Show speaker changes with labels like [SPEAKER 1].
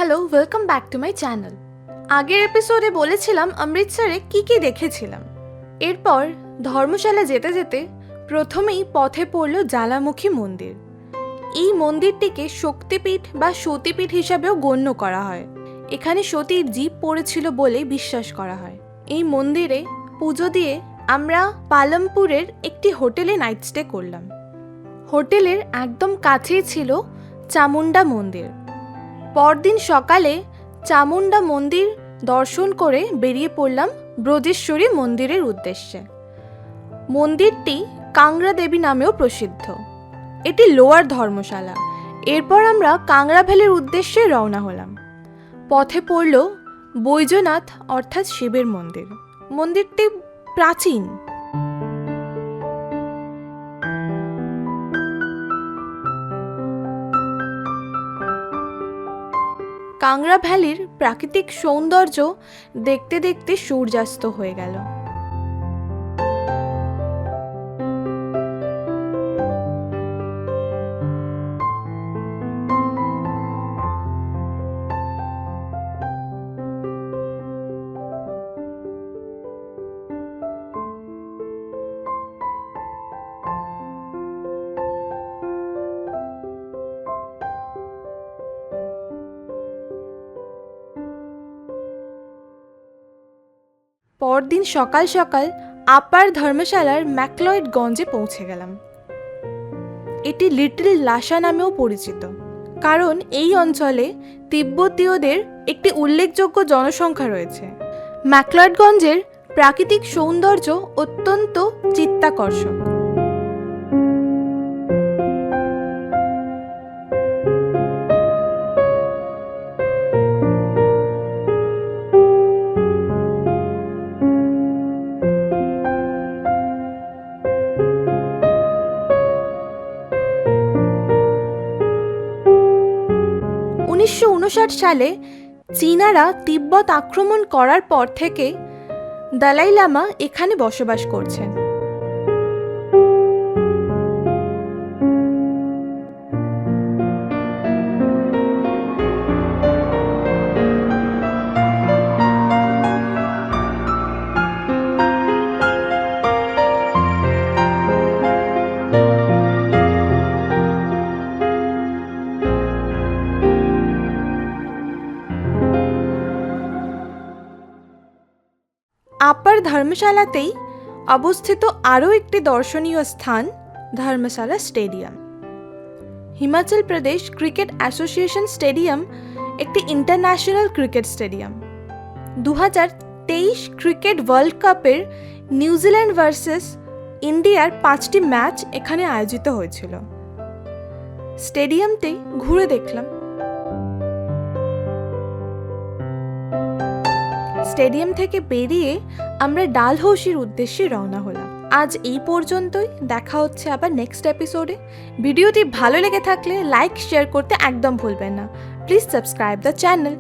[SPEAKER 1] Hello, welcome back to my channel. আগের এপিসোডে বলেছিলাম অমৃতসরে কি দেখেছিলাম। এরপর ধর্মশালা যেতে যেতে প্রথমেই পথে পড়ল জ্বালামুখী মন্দির। এই মন্দিরটিকে শক্তিপীঠ বা সতীপীঠ হিসাবেও গণ্য করা হয়। এখানে সতীর জীব পড়েছিল বলে বিশ্বাস করা হয়। এই মন্দিরে পুজো দিয়ে আমরা পালমপুরের একটি হোটেলে নাইট স্টে করলাম। হোটেলের একদম কাছেই ছিল চামুন্ডা মন্দির। পরদিন সকালে চামুন্ডা মন্দির দর্শন করে বেরিয়ে পড়লাম ব্রজেশ্বরী মন্দিরের উদ্দেশ্যে। মন্দিরটি কাংড়া দেবী নামেও প্রসিদ্ধ। এটি লোয়ার ধর্মশালা। এরপর আমরা কাংড়া ভ্যালির উদ্দেশ্যে রওনা হলাম। পথে পড়ল বৈদ্যনাথ অর্থাৎ শিবের মন্দির। মন্দিরটি প্রাচীন। কাংড়া ভ্যালির প্রাকৃতিক সৌন্দর্য দেখতে দেখতে সূর্যাস্ত হয়ে গেল। পরদিন সকাল সকাল আপার ধর্মশালার ম্যাকলয়েডগঞ্জে পৌঁছে গেলাম। এটি লিটল লাসা নামেও পরিচিত, কারণ এই অঞ্চলে তিব্বতীয়দের একটি উল্লেখযোগ্য জনসংখ্যা রয়েছে। ম্যাকলয়েডগঞ্জের প্রাকৃতিক সৌন্দর্য অত্যন্ত চিত্তাকর্ষক। 1959 সালে চীনারা তিব্বত আক্রমণ করার পর থেকে দালাই লামা এখানে বসবাস করছেন। আপার ধর্মশালাতেই অবস্থিত আরও একটি দর্শনীয় স্থান ধর্মশালা stadium. Himachal Pradesh cricket association stadium একটি international cricket stadium. 2023 cricket world কাপের নিউজিল্যান্ড ভার্সেস ইন্ডিয়ার 5টি ম্যাচ এখানে আয়োজিত হয়েছিল। স্টেডিয়ামটি ঘুরে দেখলাম। স্টেডিয়াম থেকে বেরিয়ে আমরা ডালহৌসির উদ্দেশ্যে রওনা হলাম। আজ এই পর্যন্তই, দেখা হচ্ছে আবার নেক্সট এপিসোডে। ভিডিওটি ভালো লেগে থাকলে লাইক শেয়ার করতে একদম ভুলবেন না। Please subscribe the channel.